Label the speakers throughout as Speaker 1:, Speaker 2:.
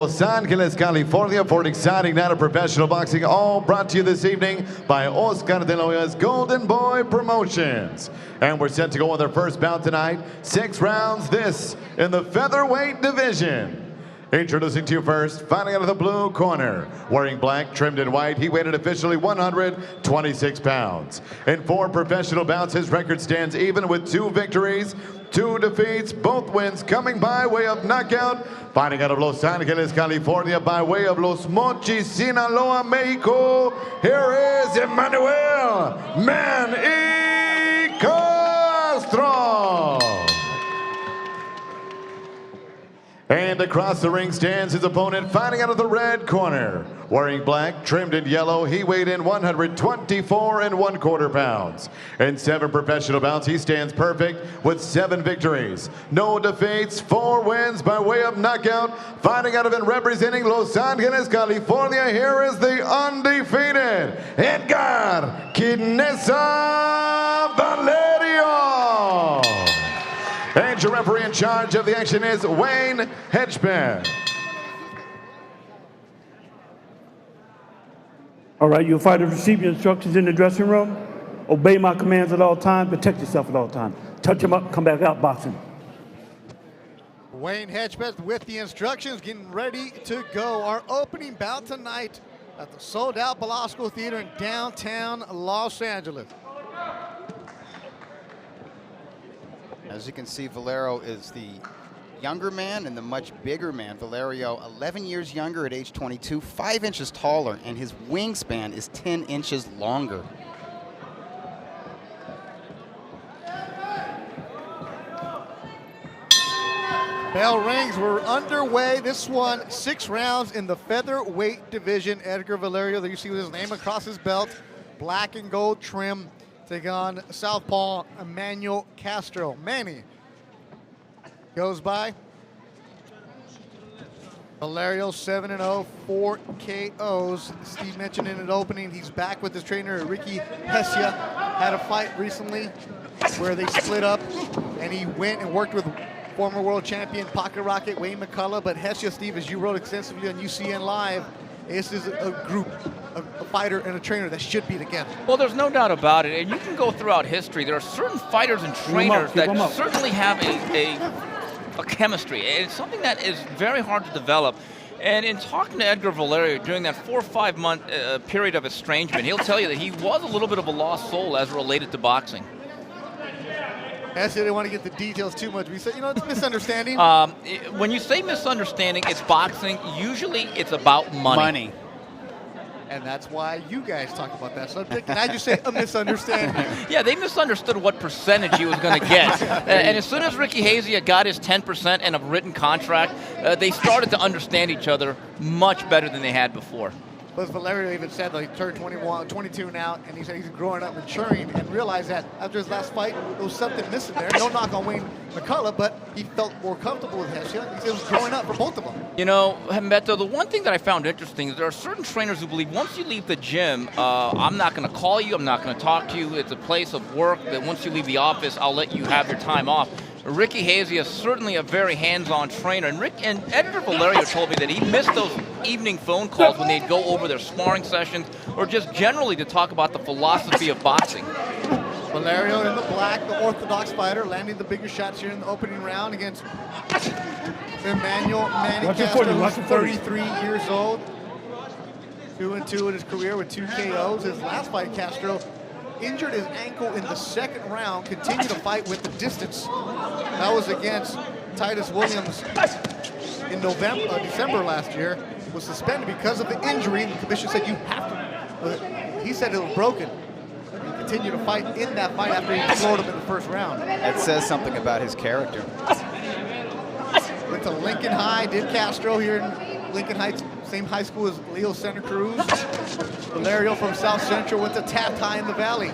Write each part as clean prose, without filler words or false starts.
Speaker 1: Los Angeles, California, for an exciting night of professional boxing, all brought to you this evening by Oscar De La Hoya's Golden Boy Promotions. And we're set to go with our first bout tonight. 6 rounds, this in the featherweight division. Introducing to you first, fighting out of the blue corner, wearing black, trimmed in white, he weighed officially 126 pounds. In 4 professional bouts, his record stands even with 2 victories, 2 defeats, both wins coming by way of knockout. Fighting out of Los Angeles, California, by way of Los Mochis, Sinaloa, Mexico, here is Emmanuel CASTRO. And across the ring stands his opponent, fighting out of the red corner. Wearing black, trimmed in yellow, he weighed in 124 1/4 pounds. In 7 professional bouts, he stands perfect with 7 victories, no defeats, 4 wins by way of knockout. Fighting out of and representing Los Angeles, California, here is the undefeated Edgar VALERIO. And your referee in charge of the action is Wayne Hedgepeth.
Speaker 2: All right, you fighters receive your instructions in the dressing room. Obey my commands at all times. Protect yourself at all times. Touch them up, come back out boxing.
Speaker 3: Wayne Hedgepeth with the instructions, getting ready to go. Our opening bout tonight at the sold-out Belasco Theater in downtown Los Angeles.
Speaker 4: As you can see, Valero is the younger man and the much bigger man. Valerio, 11 years younger at age 22, 5 inches taller, and his wingspan is 10 inches longer.
Speaker 3: Bell rings, we're underway. This one, 6 rounds in the featherweight division. Edgar Valerio, there you see with his name across his belt, black and gold trim. Take on southpaw Emmanuel CASTRO. Manny goes by. Valerio 7-0, 4 KOs. Steve mentioned in an opening, he's back with his trainer, Ricky Hesia. Had a fight recently where they split up, and he went and worked with former world champion Pocket Rocket Wayne McCullough. But Hesia, Steve, as you wrote extensively on UCN Live, this is a group, a fighter and a trainer that should be together.
Speaker 5: Well, there's no doubt about it, and you can go throughout history. There are certain fighters and trainers that certainly have a chemistry, and it's something that is very hard to develop. And in talking to Edgar Valerio during that 4 or 5 month period of estrangement, he'll tell you that he was a little bit of a lost soul as related to boxing.
Speaker 3: I didn't want to get the details too much. We said, you know, it's misunderstanding.
Speaker 5: When you say misunderstanding, it's boxing. Usually it's about money.
Speaker 3: And that's why you guys talk about that subject. And I just say a misunderstanding.
Speaker 5: Yeah, they misunderstood what percentage he was going to get. And as soon as Ricky Hesia got his 10% and a written contract, they started to understand each other much better than they had before.
Speaker 3: But Valerio even said that he turned 22 now, and he said he's growing up, maturing, and realized that after his last fight, there was something missing there. No knock on Wayne McCullough, but he felt more comfortable with Hesia. He said it was growing up for both of them.
Speaker 5: You know, Beto, the one thing that I found interesting is there are certain trainers who believe once you leave the gym, I'm not going to call you, I'm not going to talk to you. It's a place of work that once you leave the office, I'll let you have your time off. Ricky Hesia is certainly a very hands-on trainer, and Edgar Valerio told me that he missed those evening phone calls when they'd go over their sparring sessions or just generally to talk about the philosophy of boxing.
Speaker 3: Valerio in the black, the orthodox fighter, landing the bigger shots here in the opening round against Emmanuel CASTRO, who's 33 years old. 2-2 in his career with 2 KOs. His last fight, CASTRO injured his ankle in the 2nd round, continued to fight with the distance. That was against Titus Williams in December last year. Was suspended because of the injury, and the commission said you have to. He said it was broken. He continued to fight in that fight after he floored him in the 1st round.
Speaker 4: That says something about his character.
Speaker 3: Went to Lincoln High, did CASTRO here in Lincoln Heights, same high school as Leo Santa Cruz. Valerio from South Central went to Taft High in the Valley.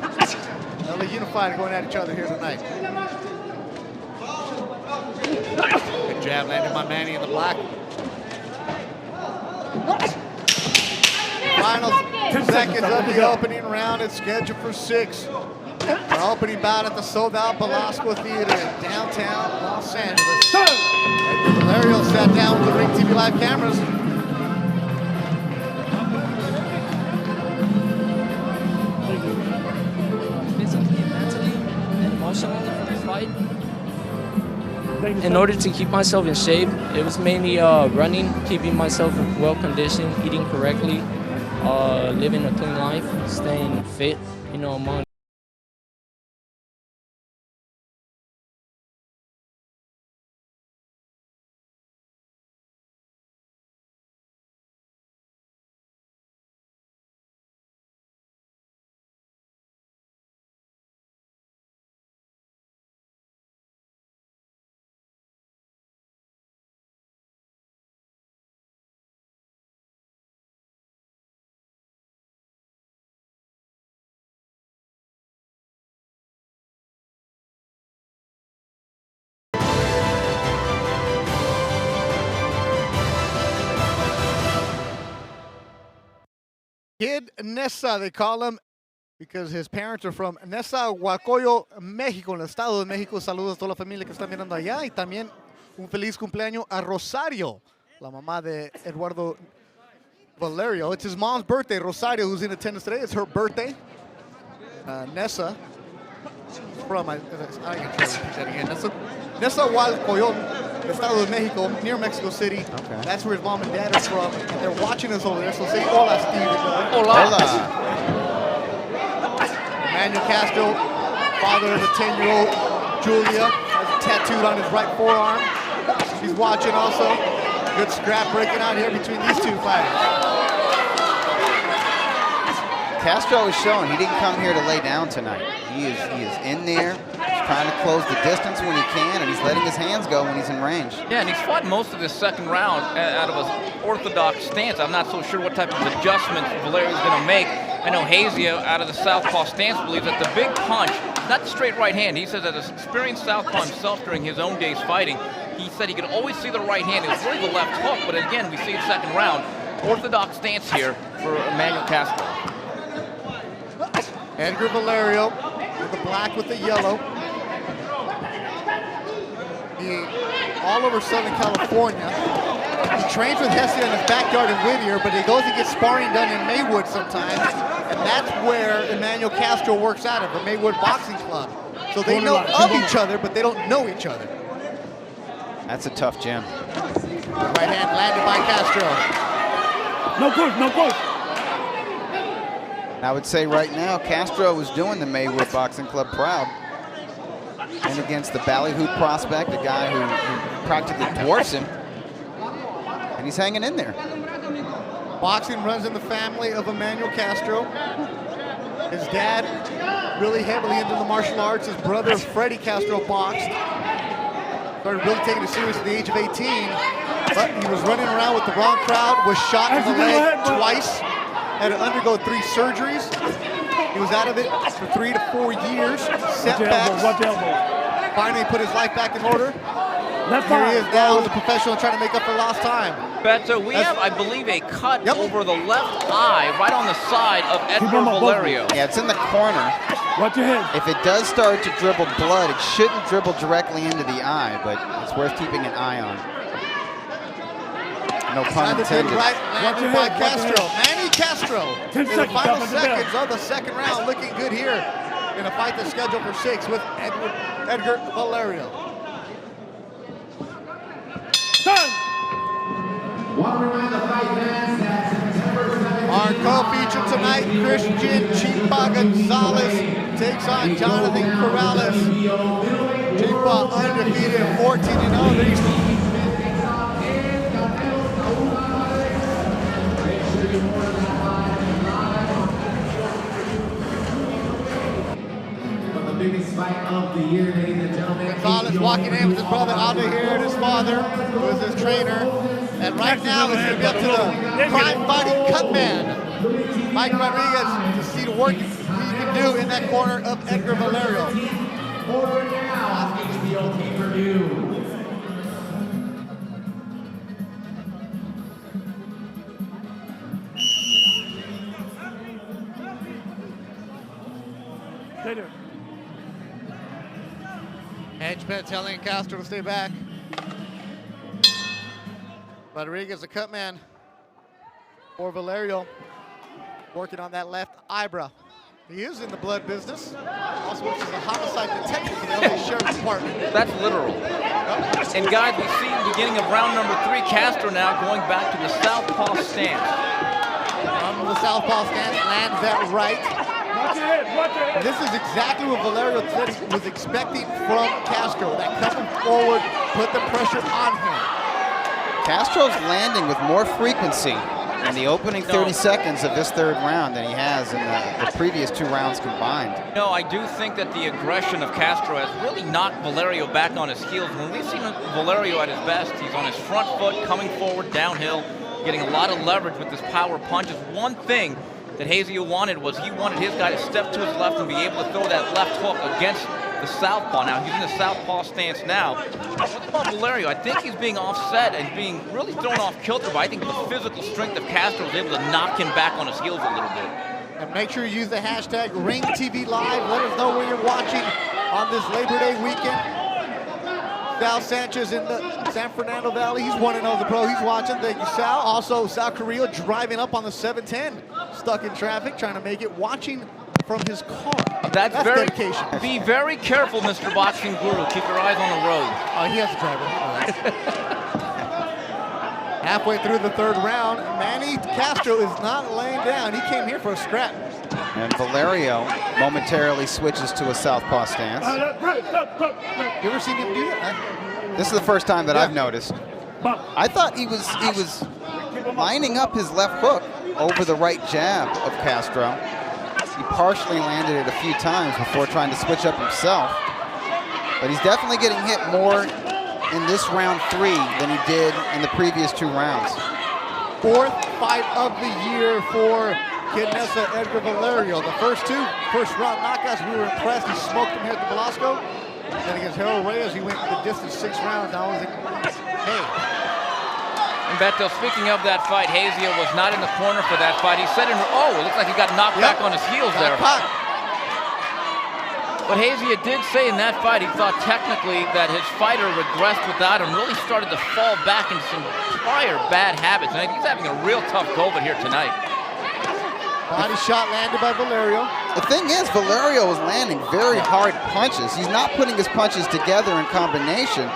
Speaker 3: LA Unified going at each other here tonight. Good jab landed by Manny in the black. Final seconds of the opening round. It's scheduled for 6. Our opening bout at the sold-out Belasco Theater in downtown Los Angeles. Edgar Valerio sat down with the Ring TV Live cameras.
Speaker 6: Physically, mentally, and emotionally for the fight. In order to keep myself in shape, it was mainly running, keeping myself well conditioned, eating correctly, living a clean life, staying fit, among
Speaker 3: Kid Nessa, they call him, because his parents are from Nezahualcóyotl, México, en el Estado de México. Saludos a toda la familia que está mirando allá. Y también un feliz cumpleaños a Rosario, la mamá de Eduardo Valerio. It's his mom's birthday, Rosario, who's in attendance today. It's her birthday. Nessa, from, I can try to repeat that again. Nezahualcóyotl, Estado de Mexico, near Mexico City.
Speaker 4: Okay.
Speaker 3: That's where his mom and dad are from, and they're watching us over there. So say hola, Steve.
Speaker 5: Hola.
Speaker 3: Emmanuel Castro, father of the 10-year-old Julia, has it tattooed on his right forearm. He's watching also. Good scrap breaking out here between these two fighters.
Speaker 4: Castro is showing he didn't come here to lay down tonight. He is in there, trying to close the distance when he can, and he's letting his hands go when he's in range.
Speaker 5: Yeah, and he's fought most of this second round out of an orthodox stance. I'm not so sure what type of adjustments Valerio's going to make. I know Hazia, out of the southpaw stance, believes that the big punch, not the straight right hand, he says that as experienced southpaw himself during his own days fighting, he said he could always see the right hand. It was really the left hook, but again, we see the second round. Orthodox stance here for Emmanuel Castro.
Speaker 3: Edgar Valerio with the black with the yellow. He all over Southern California. He trains with Hessia in his backyard in Whittier, but he goes to get sparring done in Maywood sometimes, and that's where Emmanuel Castro works out of, the Maywood Boxing Club. So they know of each other, but they don't know each other.
Speaker 4: That's a tough gym.
Speaker 3: The right hand landed by Castro.
Speaker 2: No push, no push.
Speaker 4: I would say right now, Castro is doing the Maywood Boxing Club proud. And against the ballyhoo prospect, a guy who practically dwarfs him. And he's hanging in there.
Speaker 3: Boxing runs in the family of Emmanuel Castro. His dad really heavily into the martial arts. His brother, Freddie Castro, boxed. Started really taking it serious at the age of 18. But he was running around with the wrong crowd, was shot in the leg twice. Had to undergo 3 surgeries. He was out of it for 3 to 4 years. Setbacks. Finally put his life back in order. Here he is now as a professional trying to make up for lost time.
Speaker 5: Beto, we have, I believe, a cut over the left eye right on the side of Edgar Valerio.
Speaker 4: Yeah, it's in the corner.
Speaker 2: Watch your head.
Speaker 4: If it does start to dribble blood, it shouldn't dribble directly into the eye, but it's worth keeping an eye on. No pun intended.
Speaker 3: Right landed by Castro. Manny Castro in the final seconds of the second round, looking good here in a fight that's scheduled for 6 with Edgar Valerio. Our co-feature tonight, Christian Chipa Gonzalez takes on Jonathan Corrales. Chipa undefeated, 14-0.
Speaker 7: Biggest fight of the year, ladies and gentlemen.
Speaker 3: Gonzalez walking in with his brother Aldo here and his father, who is his trainer. And right now it's going to be up to the crime-fighting cut man, Mike Rodriguez, to see the work he can do in that corner of Edgar Valerio.
Speaker 7: For now, HBO pay-per-view.
Speaker 2: Stay there.
Speaker 3: Pet telling Castro to stay back. Rodriguez, the cut man for Valerio, working on that left eyebrow. He is in the blood business. Also works as a homicide detective for the LA Sheriff's Department.
Speaker 5: That's literal. And guys, we see the beginning of round number 3, Castro now going back to the southpaw stance.
Speaker 3: On the southpaw stance, lands that right.
Speaker 2: Watch your head, watch your head.
Speaker 3: This is exactly what Valerio said he was expecting from Castro. That coming forward, put the pressure on him.
Speaker 4: Castro's landing with more frequency in the opening 30 seconds of this third round than he has in the previous 2 rounds combined.
Speaker 5: No, I do think that the aggression of Castro has really knocked Valerio back on his heels. When we've seen Valerio at his best, he's on his front foot, coming forward, downhill, getting a lot of leverage with his power punches. One thing that Hazio wanted was he wanted his guy to step to his left and be able to throw that left hook against the southpaw. Now, he's in the southpaw stance now. What about Valerio? I think he's being offset and being really thrown off kilter, but I think the physical strength of Castro was able to knock him back on his heels a little bit.
Speaker 3: And make sure you use the hashtag RingTV Live. Let us know where you're watching on this Labor Day weekend. Sal Sanchez in the San Fernando Valley. He's 1-0 the pro. He's watching. Thank you, Sal. Also, Sal Carrillo driving up on the 710. Stuck in traffic, trying to make it. Watching from his car.
Speaker 5: That's very
Speaker 3: dedication.
Speaker 5: Be very careful, Mr. Boxing Guru. Keep your eyes on the road.
Speaker 3: Oh, he has a driver. Halfway through the third round, Manny Castro is not laying down. He came here for a scrap.
Speaker 4: And Valerio momentarily switches to a southpaw stance.
Speaker 3: You ever seen him do that?
Speaker 4: This is the first time that I've noticed. I thought he was lining up his left hook over the right jab of Castro. He partially landed it a few times before trying to switch up himself. But he's definitely getting hit more in this round 3 than he did in the previous 2 rounds.
Speaker 3: 4th fight of the year for Kidnessa Edgar Valerio. The first round knockouts, we were impressed. He smoked him here at the Velasco. Then against Harold Reyes, he went the distance 6 rounds. Now I was like, hey.
Speaker 5: And Beto, speaking of that fight, Hazio was not in the corner for that fight. He said, it looks like he got knocked back on his heels there. But Hazio did say in that fight he thought technically that his fighter regressed without him, really started to fall back into some prior bad habits. And I think he's having a real tough go of it here tonight.
Speaker 3: Body shot landed by Valerio.
Speaker 4: The thing is, Valerio is landing very hard punches. He's not putting his punches together in combination.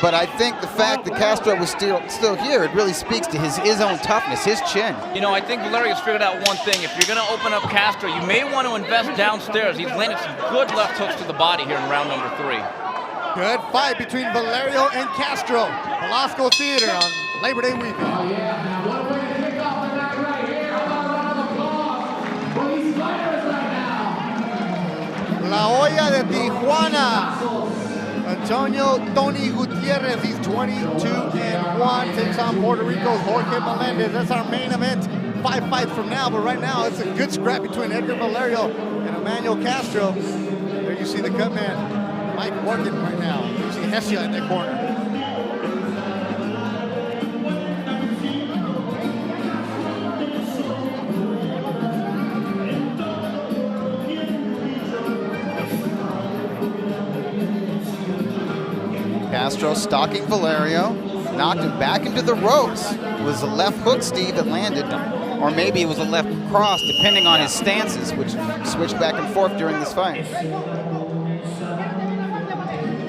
Speaker 4: But I think the fact that Castro was still here, it really speaks to his own toughness, his chin.
Speaker 5: You know, I think Valerio's figured out one thing. If you're going to open up Castro, you may want to invest downstairs. He's landed some good left hooks to the body here in round number 3.
Speaker 3: Good fight between Valerio and Castro. Velasco Theater on Labor Day weekend.
Speaker 7: Oh yeah, now what way to kick off the night right here. How about a round of applause for these fighters right now?
Speaker 3: La Hoya de Tijuana. Antonio Tony Gutierrez, he's 22-1, takes on Puerto Rico's Jorge Melendez. That's our main event. 5 fights from now, but right now it's a good scrap between Edgar Valerio and Emmanuel Castro. There you see the cut man, Mike working right now. You see Hesia in the corner.
Speaker 4: Castro stalking Valerio, knocked him back into the ropes. It was a left hook, Steve, that landed, or maybe it was a left cross, depending on his stances, which switched back and forth during this fight.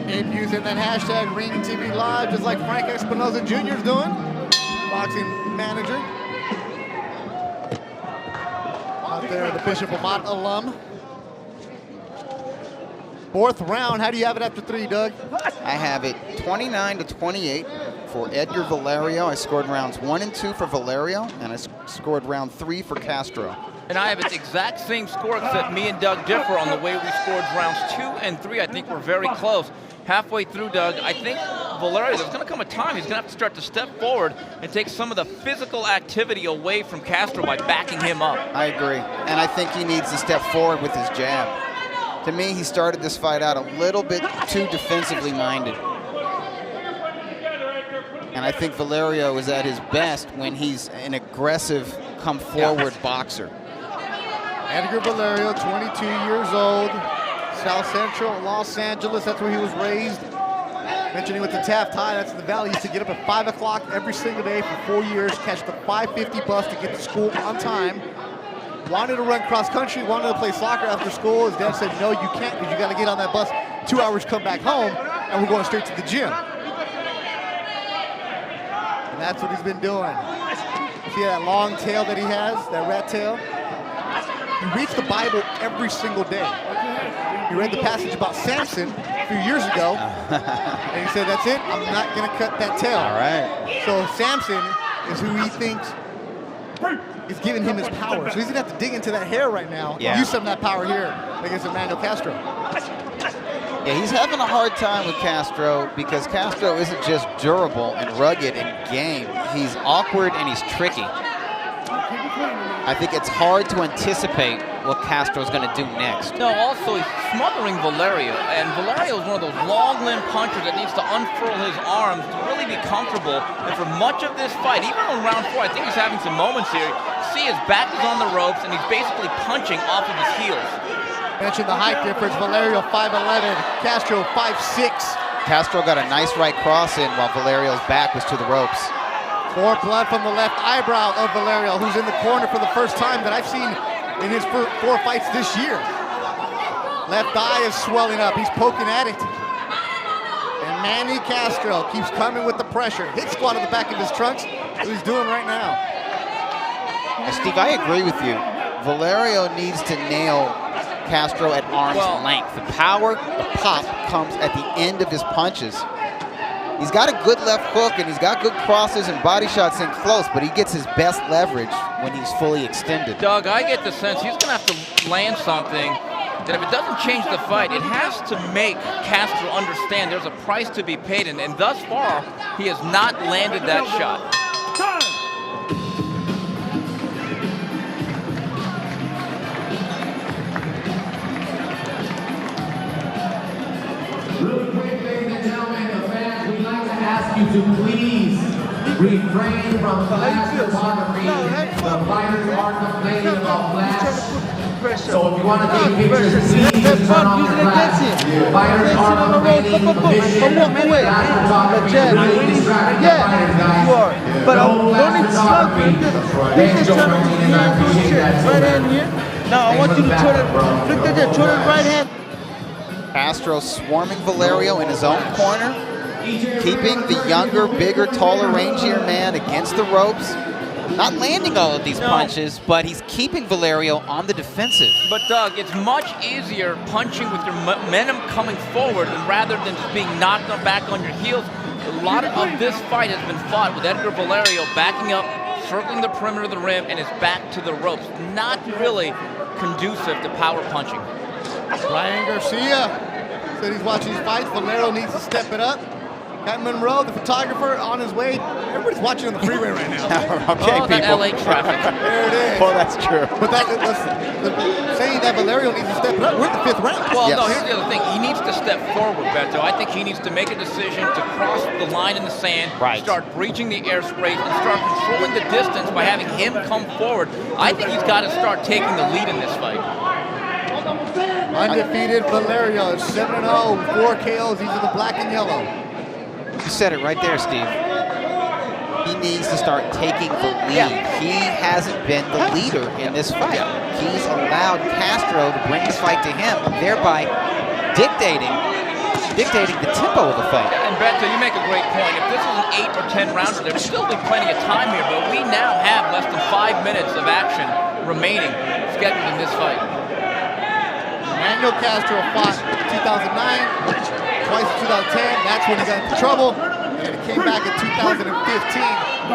Speaker 3: Abe using that hashtag RingTV Live, just like Frank Espinoza Jr. is doing, boxing manager. Out there, the Bishop Amat alum. 4th round, how do you have it after 3, Doug?
Speaker 4: I have it 29-28 for Edgar Valerio. I scored rounds 1 and 2 for Valerio, and I scored round 3 for Castro.
Speaker 5: And I have the exact same score, except me and Doug differ on the way we scored rounds 2 and 3. I think we're very close. Halfway through, Doug, I think Valerio, there's going to come a time he's going to have to start to step forward and take some of the physical activity away from Castro by backing him up.
Speaker 4: I agree, and I think he needs to step forward with his jab. To me, he started this fight out a little bit too defensively minded. And I think Valerio is at his best when he's an aggressive, come-forward boxer.
Speaker 3: Edgar Valerio, 22 years old, South Central, Los Angeles. That's where he was raised. Mentioning with the Taft tie, that's the Valley. He used to get up at 5 o'clock every single day for 4 years, catch the 5:50 bus to get to school on time. Wanted to run cross country, wanted to play soccer after school. His dad said, no, you can't because you got to get on that bus 2 hours, come back home, and we're going straight to the gym. And that's what he's been doing. See that long tail that he has, that rat tail? He reads the Bible every single day. He read the passage about Samson a few years ago, and he said, that's it, I'm not going to cut that tail.
Speaker 4: All right.
Speaker 3: So Samson is who he thinks is giving him his power. So he's going to have to dig into that hair right now and use some of that power here against Emmanuel Castro.
Speaker 4: Yeah, he's having a hard time with Castro because Castro isn't just durable and rugged and game. He's awkward and he's tricky. I think it's hard to anticipate what Castro's going to do next.
Speaker 5: No, also he's smothering Valerio, and Valerio is one of those long limb punchers that needs to unfurl his arms to really be comfortable. And for much of this fight, even in round 4, I think he's having some moments here. See, his back is on the ropes, and he's basically punching off of his heels.
Speaker 3: Mentioned the height difference. Valerio 5'11", Castro 5'6".
Speaker 4: Castro got a nice right cross in while Valerio's back was to the ropes.
Speaker 3: More blood from the left eyebrow of Valerio, who's in the corner for the first time that I've seen in his 4 fights this year. Left eye is swelling up. He's poking at it. And Manny Castro keeps coming with the pressure. Hit squat on the back of his trunks. What he's doing right now.
Speaker 4: Steve, I agree with you. Valerio needs to nail Castro at arm's length. The power, the pop comes at the end of his punches. He's got a good left hook and he's got good crosses and body shots in close, but he gets his best leverage when he's fully extended.
Speaker 5: Doug, I get the sense he's going to have to land something that if it doesn't change the fight, it has to make Castro understand there's a price to be paid, and thus far, he has not landed that shot.
Speaker 7: You to please refrain from flash photography. The fighters are complaining about flash. So if you want to take pictures, please turn on your flash. Fighters are complaining commission flash photography. Really distracting the fighters, guys.
Speaker 8: But
Speaker 7: no flash photography. Thanks, Joe Martinez. I appreciate that.
Speaker 8: Right hand here. Now I want you to turn it. Look at that. Turn it right hand.
Speaker 4: Castro swarming Valerio in his own corner, keeping the younger, bigger, taller, rangier man against the ropes. Not landing all of these punches, but he's keeping Valerio on the defensive.
Speaker 5: But Doug, it's much easier punching with your momentum coming forward rather than just being knocked back on your heels. A lot of this fight has been fought with Edgar Valerio backing up, circling the perimeter of the rim, and his back to the ropes. Not really conducive to power punching.
Speaker 3: Ryan Garcia said he's watching these fights. Valerio needs to step it up. Got Monroe, the photographer, on his way. Everybody's watching on the freeway right now.
Speaker 4: Okay,
Speaker 5: that LA traffic.
Speaker 3: There it is.
Speaker 4: Oh, that's true.
Speaker 3: But saying that Valerio needs to step it up. We're in the 5th round.
Speaker 5: Well, no, here's the other thing. He needs to step forward, Beto. I think he needs to make a decision to cross the line in the sand, start breaching the airspace, and start controlling the distance by having him come forward. I think he's got to start taking the lead in this fight.
Speaker 3: Undefeated Valerio, 7-0, 4 KOs. These are the black and yellow.
Speaker 4: You said it right there, Steve. He needs to start taking the lead. He hasn't been the leader in this fight. He's allowed Castro to bring the fight to him, thereby dictating the tempo of the fight.
Speaker 5: And Beto, you make a great point. If this is an 8 or 10 rounder, there would still be plenty of time here, but we now have less than 5 minutes of action remaining scheduled in this fight.
Speaker 3: Emmanuel Castro fought in 2009, twice in 2010. That's when he got into trouble, and he came back in 2015.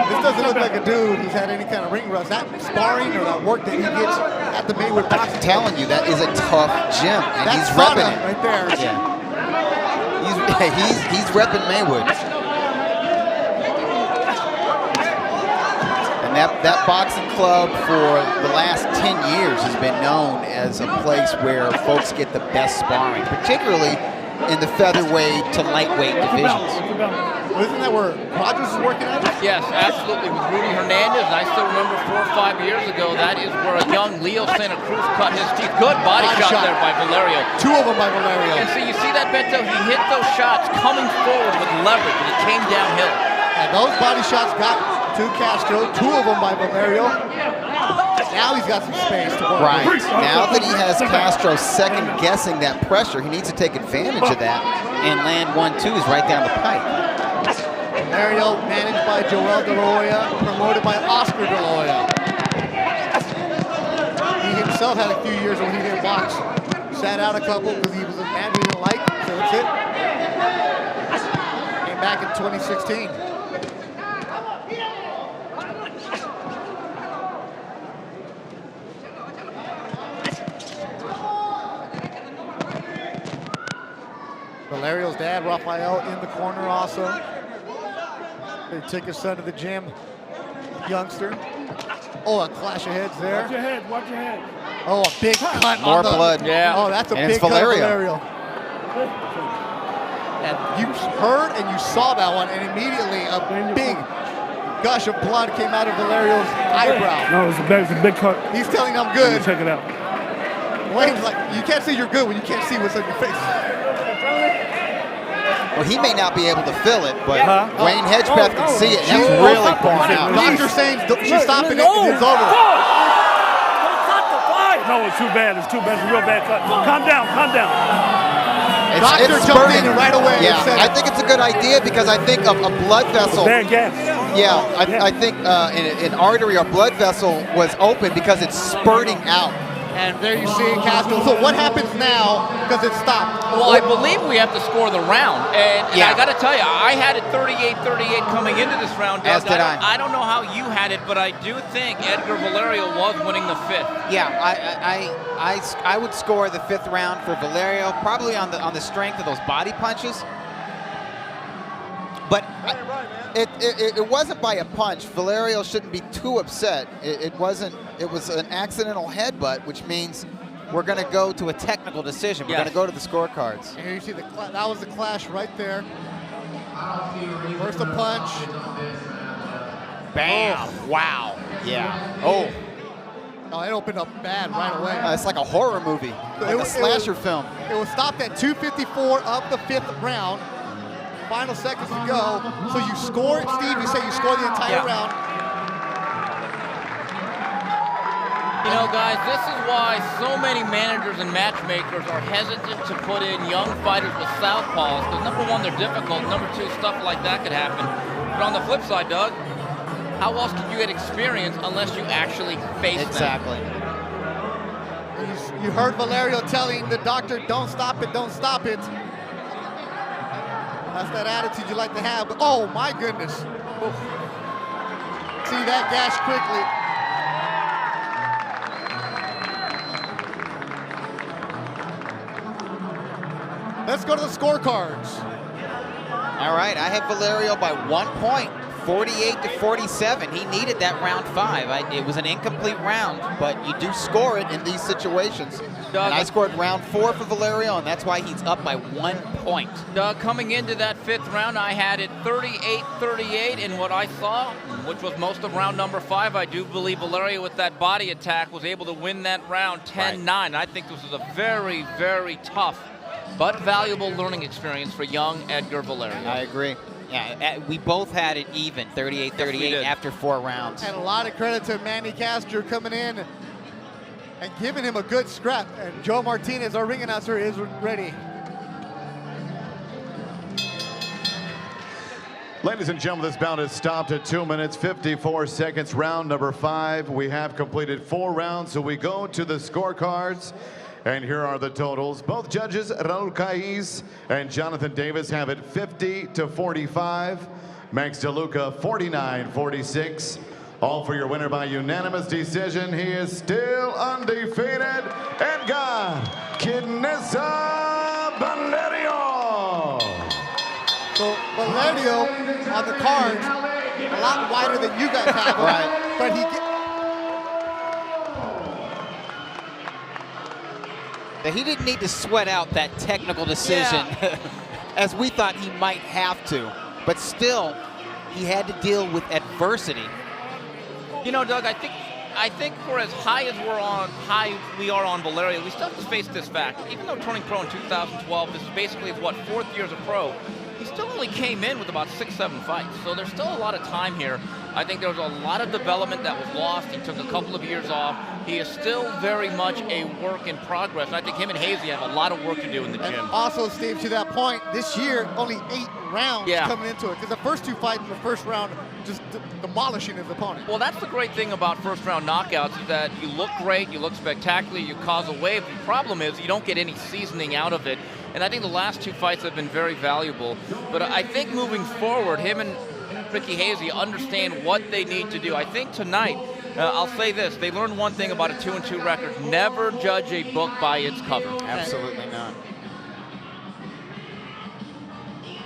Speaker 3: This doesn't look like a dude who's had any kind of ring rust. That sparring or that work that he gets at the Maywood boxing.
Speaker 4: I'm telling you, that is a tough gym, and
Speaker 3: that's
Speaker 4: he's repping it
Speaker 3: right there.
Speaker 4: Yeah, he's repping Maywood. And that boxing club for the last 10 years has been known as a place where folks get the best sparring, particularly in the featherweight to lightweight divisions.
Speaker 3: Well, isn't that where Rogers is working at?
Speaker 5: Yes, absolutely, with Rudy Hernandez. And I still remember 4 or 5 years ago, that is where a young Leo Santa Cruz cut his teeth. Good body shot there by Valerio.
Speaker 3: 2 of them by Valerio.
Speaker 5: And see, you see that, Beto? He hit those shots coming forward with leverage, and it came downhill.
Speaker 3: And those body shots got to Castro, 2 of them by Valerio. Now he's got some space to work.
Speaker 4: Right. Now that he has Castro second-guessing that pressure, he needs to take advantage of that and land 1-2s right down the pipe.
Speaker 3: Valerio, managed by Joel De La Hoya, promoted by Oscar De La Hoya. He himself had a few years when he didn't box. Sat out a couple because he was a man he didn't like, so that's it. Came back in 2016. Valerio's dad, Rafael, in the corner also. They took his son to the gym, youngster. Oh, a clash of heads there.
Speaker 2: Watch your head, watch your head.
Speaker 3: Oh, a big cut
Speaker 4: More
Speaker 3: on the...
Speaker 4: blood.
Speaker 5: Yeah.
Speaker 3: Oh, that's a
Speaker 4: And
Speaker 3: big
Speaker 4: it's
Speaker 3: cut of
Speaker 4: Valerio.
Speaker 3: Valerio. And you heard and you saw that one, and immediately a big gush of blood came out of Valerio's eyebrow.
Speaker 2: No, it's a big cut.
Speaker 3: He's telling I'm good.
Speaker 2: Check it out.
Speaker 3: Wayne's like, you can't say you're good when you can't see what's on your face.
Speaker 4: Well, he may not be able to feel it, but Wayne Hedgepeth can see it. That's really pouring out.
Speaker 3: Doctor saying she's stopping it, it's over.
Speaker 2: No, it's too bad. It's too bad. It's a real bad cut. Calm down. Calm down.
Speaker 3: Doctor jumped in right away.
Speaker 4: Yeah,
Speaker 3: and said,
Speaker 4: I think it's a good idea because I think a blood vessel.
Speaker 2: Bad gas.
Speaker 4: Yeah, I think an artery or blood vessel was open because it's spurting out.
Speaker 3: And there you see Castro. So what happens now because it stopped?
Speaker 5: Well, I believe we have to score the round. And I got to tell you, I had it 38-38 coming into this round.
Speaker 4: As did I.
Speaker 5: I don't know how you had it, but I do think Edgar Valerio was winning the 5th.
Speaker 4: Yeah, I would score the 5th round for Valerio, probably on the strength of those body punches. But it wasn't by a punch. Valerio shouldn't be too upset. It wasn't. It was an accidental headbutt, which means we're going to go to a technical decision. We're going to go to the scorecards.
Speaker 3: And here you see that was the clash right there. First a punch.
Speaker 4: Bam! Oh. Wow. Yeah. Oh.
Speaker 3: Oh, it opened up bad right away.
Speaker 4: It's like a horror movie, like a slasher film.
Speaker 3: It was stopped at 2:54 of the 5th round. Final seconds to go. So you score, Steve, you say you score the entire round.
Speaker 5: You know, guys, this is why so many managers and matchmakers are hesitant to put in young fighters with southpaws, because number one, they're difficult. Number two, stuff like that could happen. But on the flip side, Doug, how else could you get experience unless you actually face them?
Speaker 4: Exactly.
Speaker 3: You heard Valerio telling the doctor, don't stop it, don't stop it. That's that attitude you like to have. But oh my goodness. Oof. See that gash quickly. Let's go to the scorecards.
Speaker 4: All right, I have Valerio by 1 point, 48-47. He needed that round 5. It was an incomplete round, but you do score it in these situations.
Speaker 5: Doug,
Speaker 4: and I scored round 4 for Valerio, and that's why he's up by 1 point.
Speaker 5: Doug, coming into that 5th round, I had it 38-38, and what I saw, which was most of round number 5, I do believe Valerio with that body attack was able to win that round 10-9. Right. I think this was a very, very tough but valuable learning experience for young Edgar Valerio.
Speaker 4: I agree. Yeah, we both had it even, 38-38 after 4 rounds.
Speaker 3: And a lot of credit to Manny Castro coming in and giving him a good scrap. And Joe Martinez, our ring announcer, is ready.
Speaker 1: Ladies and gentlemen, this bout is stopped at 2 minutes, 54 seconds. Round number 5. We have completed 4 rounds, so we go to the scorecards. And here are the totals. Both judges, Raul Caiz and Jonathan Davis, have it 50-45. Max DeLuca, 49-46. All for your winner by unanimous decision. He is still undefeated, Edgar Valerio.
Speaker 3: So Valerio on the cards, a lot wider than you guys have him,
Speaker 4: right.
Speaker 3: But
Speaker 4: Yeah, he didn't need to sweat out that technical decision as we thought he might have to. But still, he had to deal with adversity.
Speaker 5: You know, Doug, I think for as high as we are on Valerio, we still have to face this fact. Even though turning pro in 2012, this is basically his, 4th year as a pro, he still only came in with about 6-7 fights. So there's still a lot of time here. I think there was a lot of development that was lost. He took a couple of years off. He is still very much a work in progress. And I think him and Hazy have a lot of work to do in the gym.
Speaker 3: And also, Steve, to that point, this year, only 8 rounds coming into it. Because the first 2 fights in the first round, just demolishing his opponent.
Speaker 5: Well, that's the great thing about first-round knockouts is that you look great, you look spectacular, you cause a wave. The problem is you don't get any seasoning out of it. And I think the last 2 fights have been very valuable. But I think moving forward, him and Ricky Hazy understand what they need to do. I think tonight, I'll say this, they learned one thing about a 2-2 record. Never judge a book by its cover.
Speaker 4: Absolutely not.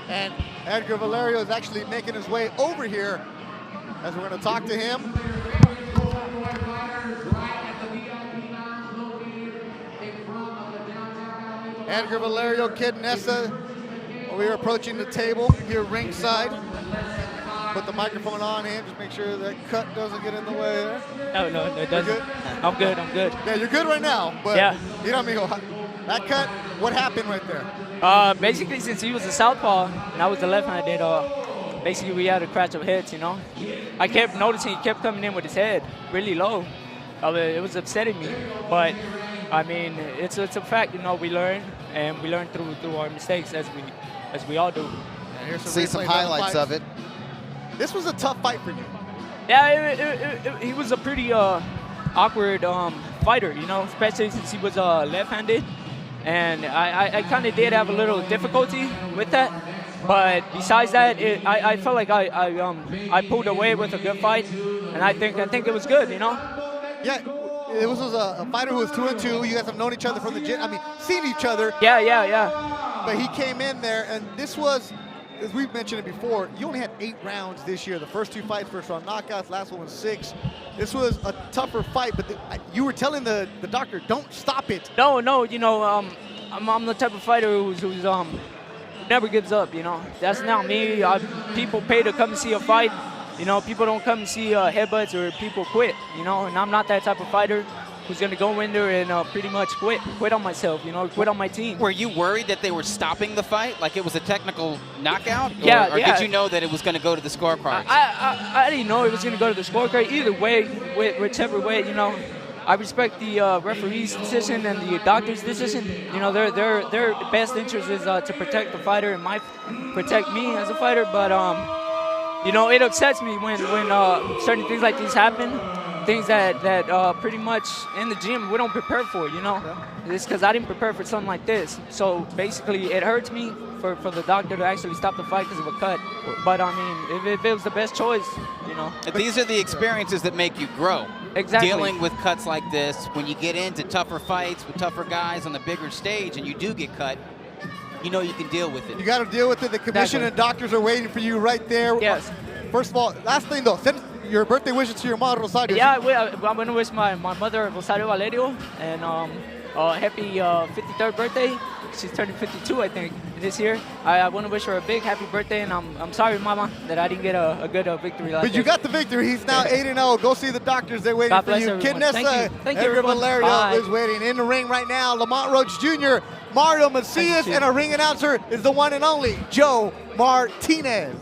Speaker 3: And Edgar Valerio is actually making his way over here as we're going to talk to him. Edgar Valerio, Kid Nessa, we are approaching the table here ringside. Put the microphone on him, just make sure that cut doesn't get in the way there.
Speaker 9: No, it doesn't. I'm good.
Speaker 3: Yeah, you're good right now, but you know what I mean? That cut, what happened right there?
Speaker 9: Basically, since he was a southpaw and I was the left-handed, basically we had a crash of heads, you know. I kept noticing he kept coming in with his head really low. It was upsetting me, but I mean, it's a fact, you know. We learn, and we learn through our mistakes as we all do.
Speaker 4: See some highlights of it.
Speaker 3: This was a tough fight for you.
Speaker 9: Yeah, he was a pretty awkward fighter, you know, especially since he was left-handed. And I kind of did have a little difficulty with that. But besides that, I felt like I pulled away with a good fight. And I think it was good, you know?
Speaker 3: Yeah, it was a fighter who was 2-2. You guys have known each other from the gym. I mean, seen each other.
Speaker 9: Yeah.
Speaker 3: But he came in there, and this was, as we've mentioned it before, you only had 8 rounds this year. The first 2 fights, first-round knockouts, last one was 6. This was a tougher fight, but you were telling the doctor, don't stop it.
Speaker 9: No, you know, I'm the type of fighter who's never gives up, you know. That's not me. People pay to come and see a fight. You know, people don't come and see headbutts or people quit, you know, and I'm not that type of fighter who's going to go in there and pretty much quit on myself, you know, quit on my team.
Speaker 4: Were you worried that they were stopping the fight, like it was a technical knockout?
Speaker 9: Yeah,
Speaker 4: or did you know that it was going to go to the scorecards?
Speaker 9: I didn't know it was going to go to the scorecard. Either way, whichever way, you know, I respect the referee's decision and the doctor's decision. You know, their best interest is to protect the fighter and protect me as a fighter. But you know, it upsets me when certain things like these happen. Things that pretty much in the gym we don't prepare for, you know. It's because I didn't prepare for something like this. So basically, it hurts me for the doctor to actually stop the fight because of a cut. But I mean, if it was the best choice, you know.
Speaker 4: These are the experiences that make you grow.
Speaker 9: Exactly.
Speaker 4: Dealing with cuts like this, when you get into tougher fights with tougher guys on the bigger stage and you do get cut, you know you can deal with it.
Speaker 3: You got to deal with it. The commission and doctors are waiting for you right there.
Speaker 9: Yes.
Speaker 3: First of all, last thing though, send your birthday wishes to your mother, Rosario.
Speaker 9: Yeah, I'm going to wish my mother, Rosario Valerio, and happy 53rd birthday. She's turning 52, I think, this year. I want to wish her a big happy birthday, and I'm sorry, Mama, that I didn't get a good victory last
Speaker 3: But you got the victory. He's now 8-0. Go see the doctors. They're waiting for you. Kid Nessa, Edgar Valerio is waiting in the ring right now. Lamont Roach Jr., Mario Macias, and our ring announcer is the one and only Joe Martinez.